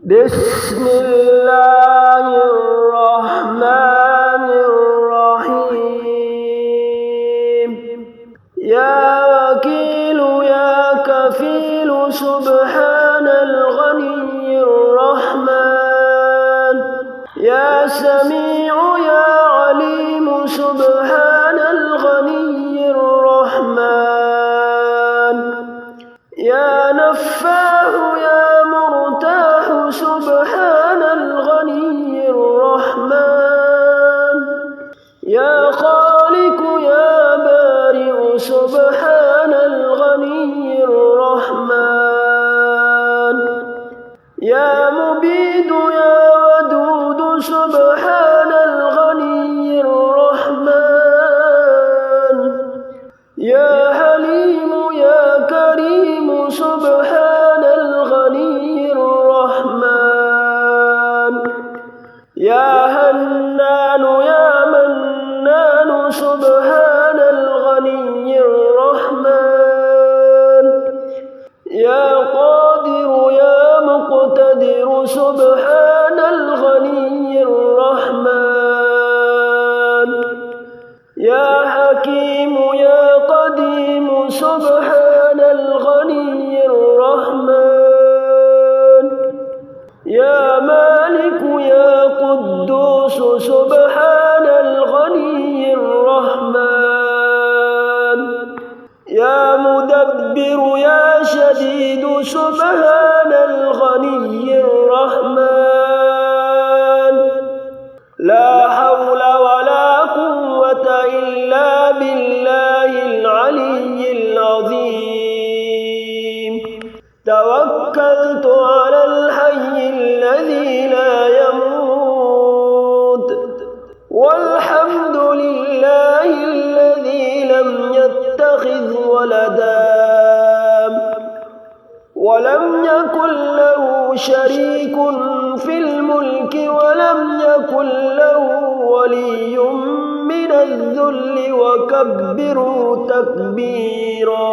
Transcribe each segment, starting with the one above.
بسم الله الرحمن الرحيم يا وكيل يا كفيل سبحان الغني الرحمن يا سميع يا عليم سبحان الغني الرحمن يا نفاح يا مرتاح سبحان الغني الرحمن يا خالق يا بارئ سبحان الغني الرحمن يا مبيد يا ودود سبحان الغني الرحمن يا حليم يا كريم سبحان الغني الرحمن يا حنان يا منان سبحان الغني الرحمن يا قادر يا مقتدر سبحان الغني الرحمن يا حكيم يا قديم سبحان الغني الرحمن يا مالك يا قدوس سبحان الغني الرحمن يا مدبر يا شديد سبحان الغني الرحمن لا حول ولا قوة إلا بالله العلي العظيم توكلت على الحي الذي لا يموت والحمد لله الذي لم يتخذ ولدا ولم يكن له شريك في الملك ولم يكن له ولي من الذل وكبره تكبيرا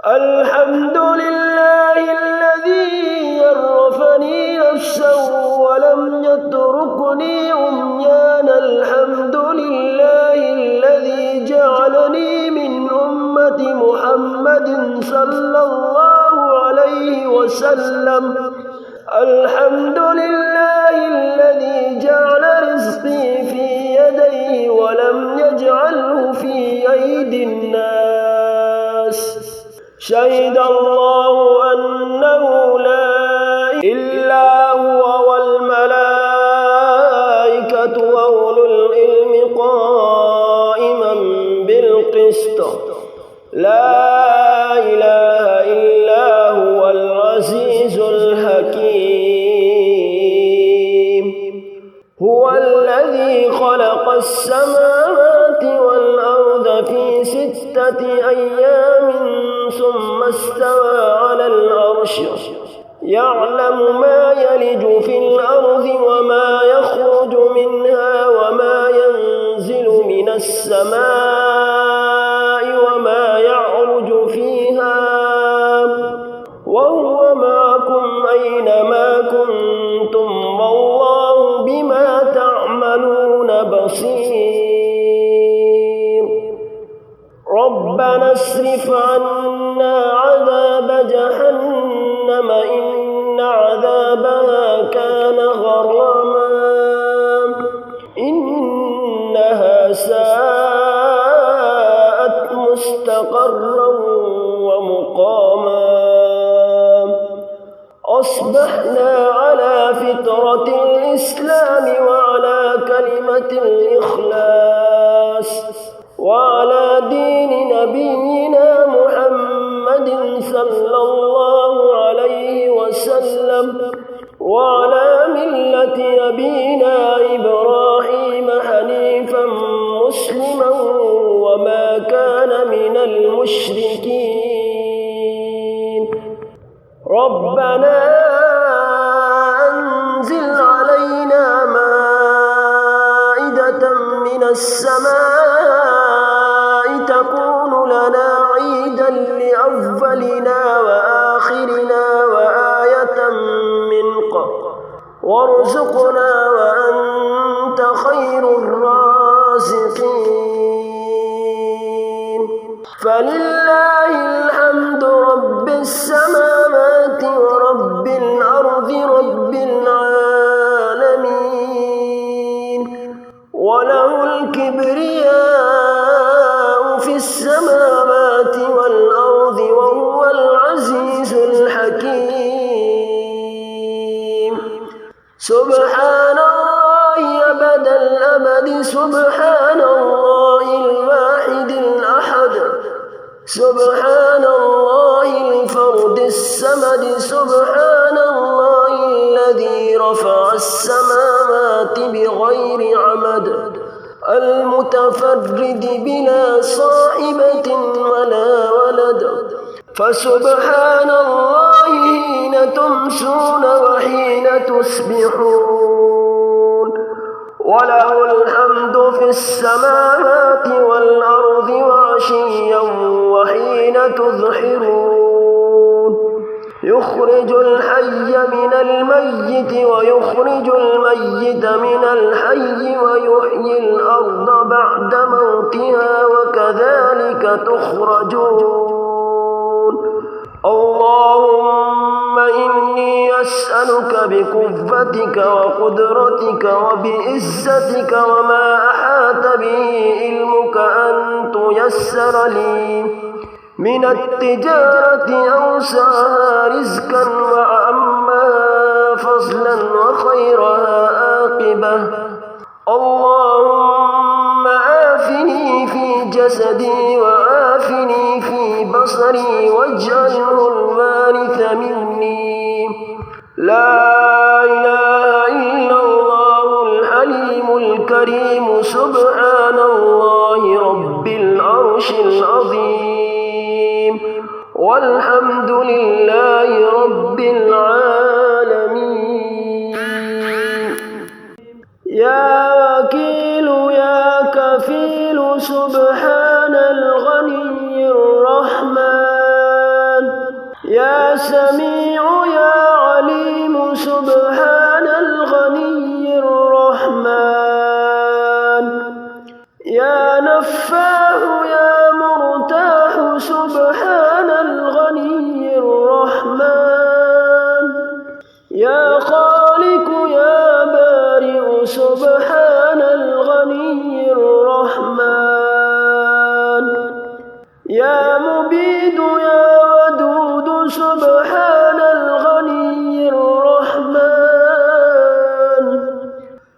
الحمد لله الذي عرفني نفسه ولم يتركني عميانا الحمد لله الذي جعلني من أمة محمد صلى الله عليه وسلم الحمد لله الذي جعل رزقي في يديه ولم يجعله في أيدي الناس شهد الله أنه لا إله إلا هو والملائكة وأولو العلم قائما بالقسط لا إله إلا هو العزيز الحكيم هو الذي خلق السماوات والأرض في 6 أيام ثم استوى على العرش يعلم ما يلج في الأرض وما يخرج منها وما ينزل من السماء وما يعرج فيها وهو معكم أينما كنتم والله بما تعملون بصير ربنا اصرف عنا عذاب جهنم إن عذابها كان غراما إنها ساءت مستقرا ومقاما أصبحنا على فطرة الإسلام وعلى كلمة الإخلاص وعلى دين نبينا محمد صلى الله عليه وسلم وعلى ملة أبينا إبراهيم حنيفا مسلما وما كان من المشركين ربنا أنزل علينا مائدة من السماء تكون لنا عيدا لأولنا وآخرنا وآية وارزقنا وأنت خير الرازقين. فلله الحمد رب السماوات ورب الأرض رب العالمين، وله الكبرياء في السماوات والأرض وهو العزيز الحكيم. سبحان الله أبد الأبد، سبحان الله الواحد الأحد، سبحان الله الفرد الصمد، سبحان الله الذي رفع السماوات بغير عمد، المتفرد بلا صاحبة ولا ولد. فسبحان الله حين تمسون وحين تصبحون، وله الحمد في السماوات والأرض وعشيا وحين تظهرون. يخرج الحي من الميت ويخرج الميت من الحي ويحيي الأرض بعد موتها وكذلك تخرجون. اللهم إني أسألك بقوتك وقدرتك وبعزتك وما أحاط به علمك أن تيسر لي من التجارة أوسعها رزقا وأعمها فضلا وخيرها عاقبة. اللهم آفني في جسدي وآفني في بصري واجعله الوارث مني. لا إله إلا الله الحليم الكريم، سبحان الله رب العرش العظيم، والحمد لله رب العالمين. يا وكيل يا كفيل، سبحان الغني الرحمن. يا سميع يا عليم، سبحان الغني الرحمن. يا نفاح يا مرتاح، سبحان الغني الرحمن. يا خالق يا بارئ، سبحان الغني الرحمن. يا مبيد يا ودود، سبحان الغني الرحمن.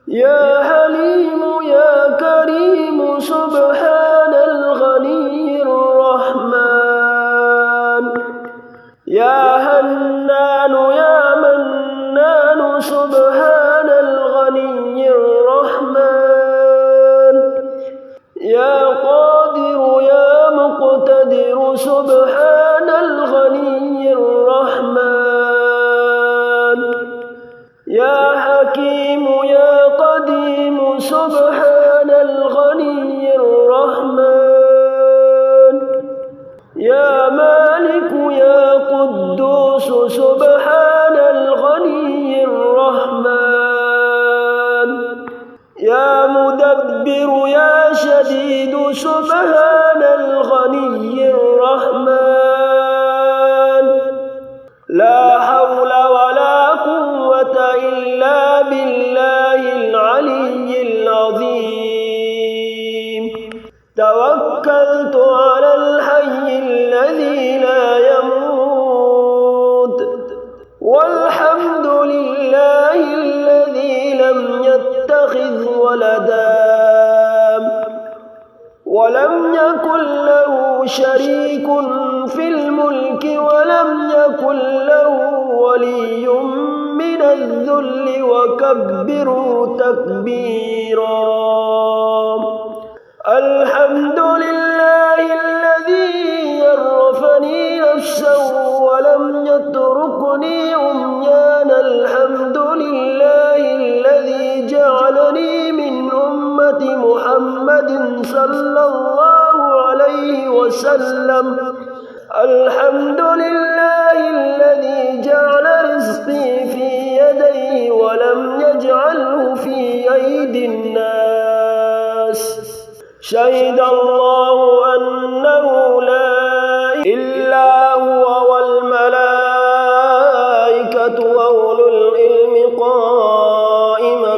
يا حليم يا كريم، سبحان الغني الرحمن. يا حنان يا منان، سبحان الغني الرحمن. يا قادر يا مقتدر، سبحان الغني الرحمن. يا حكيم يا قديم، سبحان الغني الرحمن. يا مالك يا قدوس، سبحان الغني الرحمن. يا مدبر يا شديد، سبحان الغني الرحمن. لا حول ولا قوة إلا بالله العلي العظيم. توكلت على الحي الذي لا يموت، والحمد لله الذي لم يتخذ ولدا ولم يكن له شريك في الملك ولم يكن له ولي من الذل وكبره تكبيرا. الحمد لله الذي عرفني نفسه ولم يتركني عميانا. الحمد لله الذي جعلني من أمة محمد صلى الله عليه وسلم. الحمد لله الذي جعل رزقي في يديه ولم سيد الناس شهد الله أنه لا إله إلا هو والملائكة وأولو العلم قائما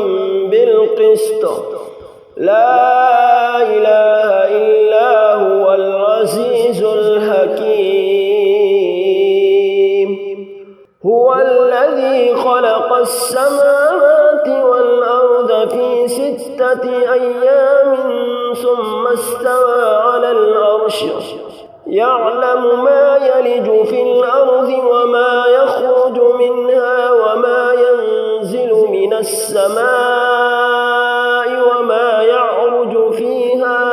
بالقسط لا إله إلا هو العزيز الحكيم هو الذي خلق السماوات والأرض في 6 أيام ثم استوى على العرش يعلم ما يلج في الأرض وما يخرج منها وما ينزل من السماء وما يعرج فيها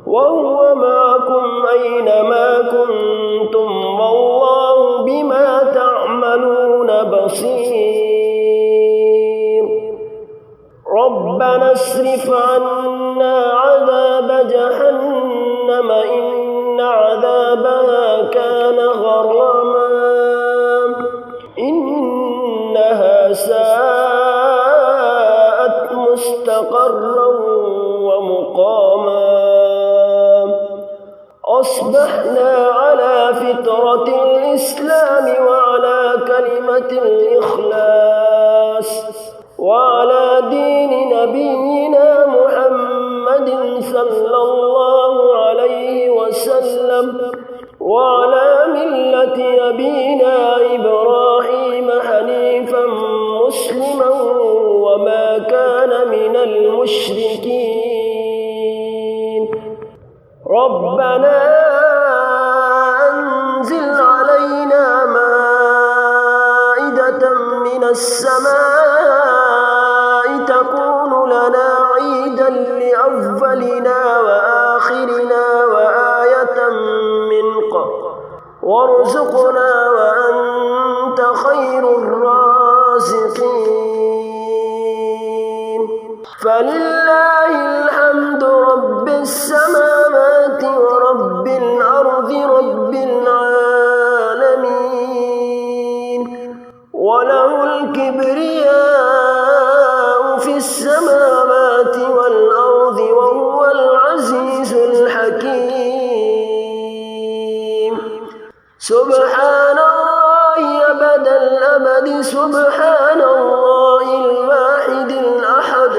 وهو معكم أينما كنتم والله بما تعملون بصير ربنا اصرف عنا عذاب جهنم إن عذابها كان غراما إنها ساءت مستقرا ومقاما أصبحنا على فطرة الإسلام وعلى كلمة الإخلاص وعلى دين نبينا محمد صلى الله عليه وسلم وعلى ملة أبينا إبراهيم حنيفا مسلما وما كان من المشركين ربنا أنزل علينا مائدة من السماء تكون لنا عيدا لأولنا وآخرنا وآية منك وارزقنا وأنت خير الرازقين فلله الحمد رب السماوات ورب الأرض رب العالمين وله الكبرياء في السماوات والأرض وهو العزيز الحكيم سبحان الله أبد الأبد سبحان الله الواحد الأحد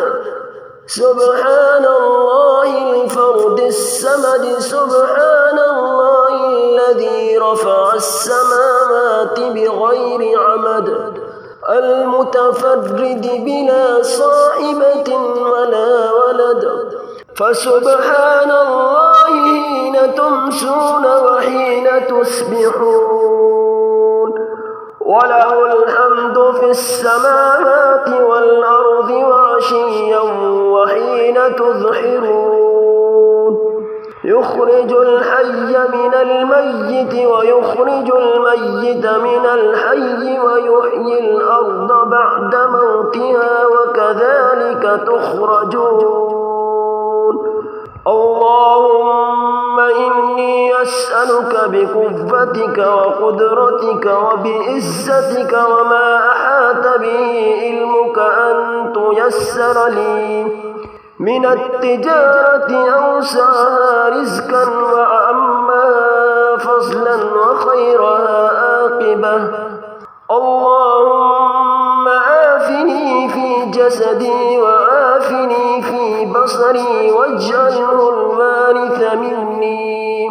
سبحان الله الفرد الصمد سبحان الله الذي رفع السماوات بغير عمد المتفرد بلا صاحبة ولا ولد فسبحان الله حين تمسون وحين تصبحون وله الحمد في السماوات والأرض وعشيا وحين تظهرون يخرج الحي من الميت ويخرج الميت من الحي ويحيي الأرض بعد موتها وكذلك تخرجون اللهم إني أسألك بقوتك وقدرتك وبعزتك وما أحاط به علمك أن تيسر لي من التجارة أوسعها رزقا وأعمها فضلا وخيرها عاقبة اللهم آفني في جسدي وآفني في بصري واجعله الوارث مني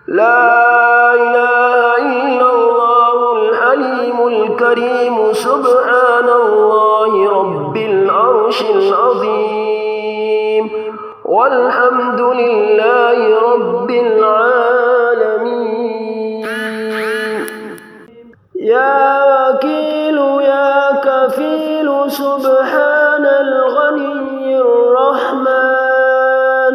لا إله إلا الله الحليم الكريم سبحان الله رب العرش العظيم والحمد لله رب العالمين يا وكيل يا كفيل سبحان الغني الرحمن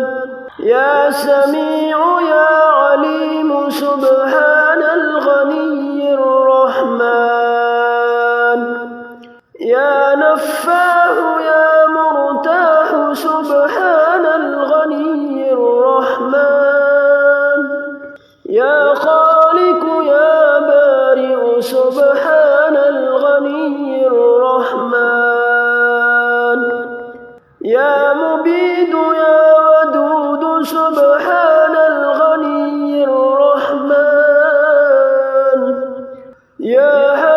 يا سميع يا عليم سبحان الغني الرحمن يا نفاح يا مرتاح سبحان الغني الرحمن يا خالق يا بارئ سبحان الغني الرحمن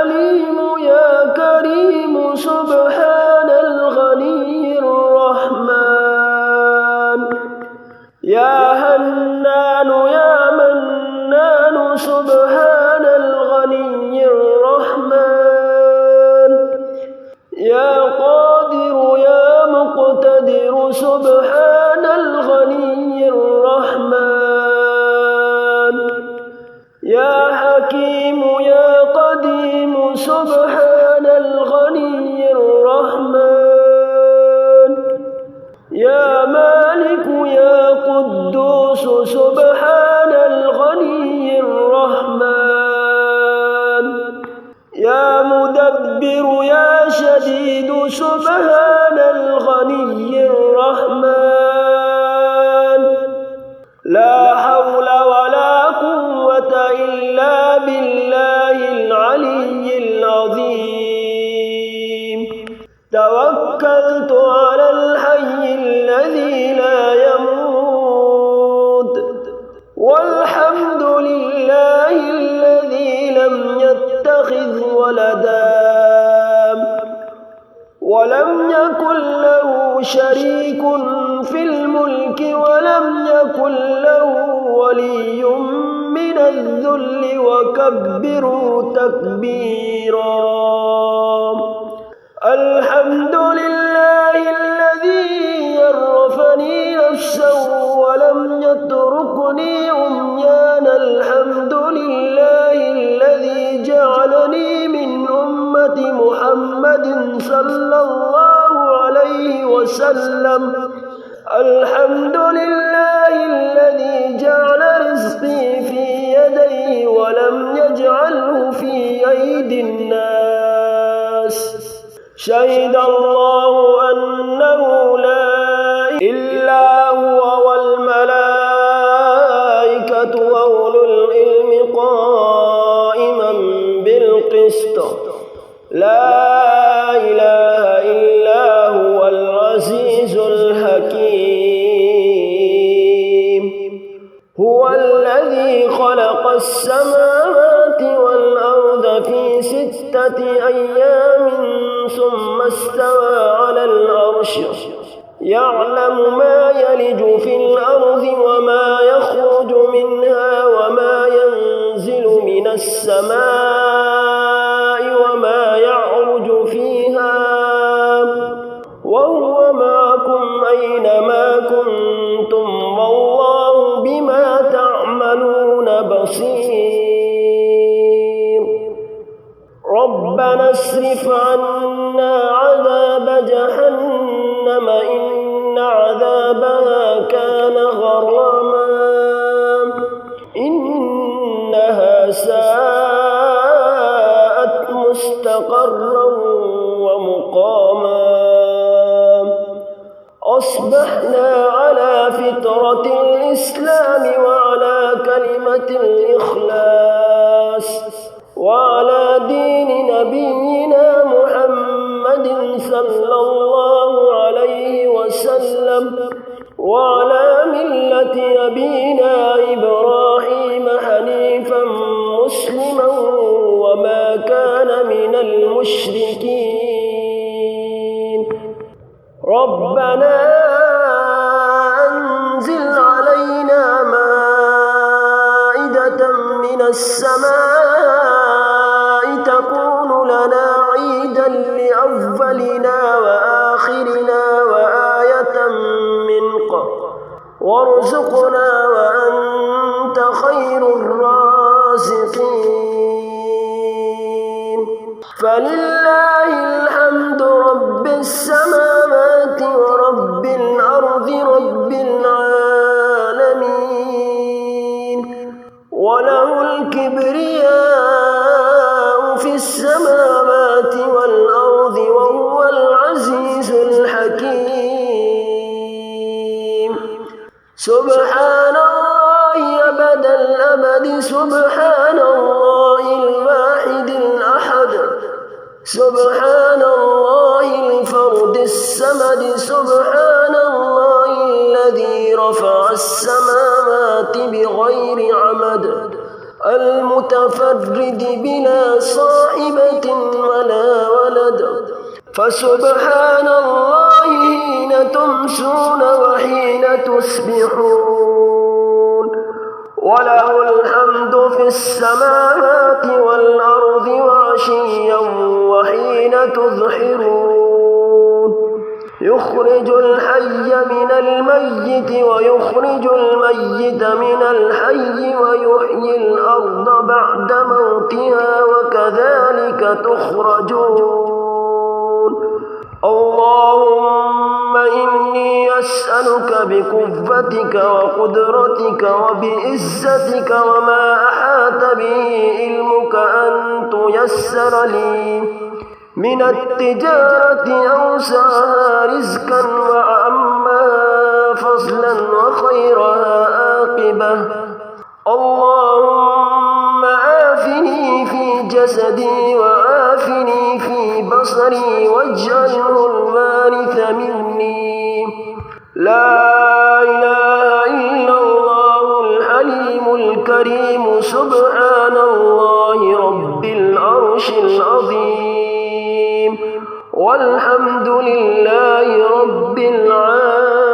حليم يا كريم سبحان الغني الرحمن يا حنان يا منان سبحان الغني الرحمن يا قادر يا مقتدر سبحان الغني الرحمن يا حكيم يا قديم سبحان الغني الرحمن يا مالك يا قدوس سبحان الغني الرحمن يا مدبر يا شديد سبحان الغني الرحمن لا حول ولا قوة إلا بالله العلي العظيم توكلت على الحي الذي لا يموت والحمد لله الذي لم يتخذ ولدا ولم يكن له شريك في الملك ولم يكن له ولي من الذل وكبره تكبيرا الحمد لله الذي عرفني نفسه ولم يتركني عميانا الحمد لله الذي جعلني من أمة محمد صلى الله عليه وسلم الحمد لله الذي جعل رزقي في يديه ولم يجعله في أيدي الناس شهد الله أنه لا إله إلا هو والملائكة وأولو العلم قائما بالقسط لا إله إلا هو العزيز الحكيم هو الذي خلق السماوات والأرض في 6 أيام ثم استوى على العرش يعلم ما يلج في الأرض وما يخرج منها وما ينزل من السماء وما يعرج فيها وهو معكم أينما كنتم والله بما تعملون بصير ربنا اصرف عنا عذاب جهنم إن عذابها كان غراما إنها ساءت مستقرا ومقاما أصبحنا على فطرة الإسلام وعلى كلمة الإخلاص وعلى دين نبينا محمد صلى الله عليه وسلم وعلى ملة أبينا إبراهيم حنيفا مسلما وما كان من المشركين ربنا أنزل علينا مائدة من السماء تكون لنا عيدا لأولنا وآخرنا وآية منك وارزقنا وأنت خير الرازقين فلله الحمد رب السماوات ورب الأرض رب العالمين وله الكبرياء في السماوات والأرض وهو العزيز الحكيم سبحان الله أبد الأبد سبحان الله الواحد الأحد سبحان الله الفرد الصمد سبحان الله الذي رفع السماوات بغير عمد المتفرد بلا صاحبة ولا ولد، فسبحان الله حين تمسون وحين تصبحون، وله الحمد في السماوات والأرض وعشيا وحين تظهرون، يخرج الحي من الميت ويخرج الميت من الحي ويحيي الأرض بعد موتها وكذلك تخرجون. اللهم إني أسألك بقوتك وقدرتك وبعزتك وما أحاط به علمك أن تيسر لي من التجارة أوسعها رزقا وأعمها فضلا وخيرها عاقبة. اللهم آفني في جسدي وآفني في بصري واجعله الوارث مني. لا إله إلا الله الحليم الكريم، سبحان الله رب العرش العظيم، والحمد لله رب العالمين.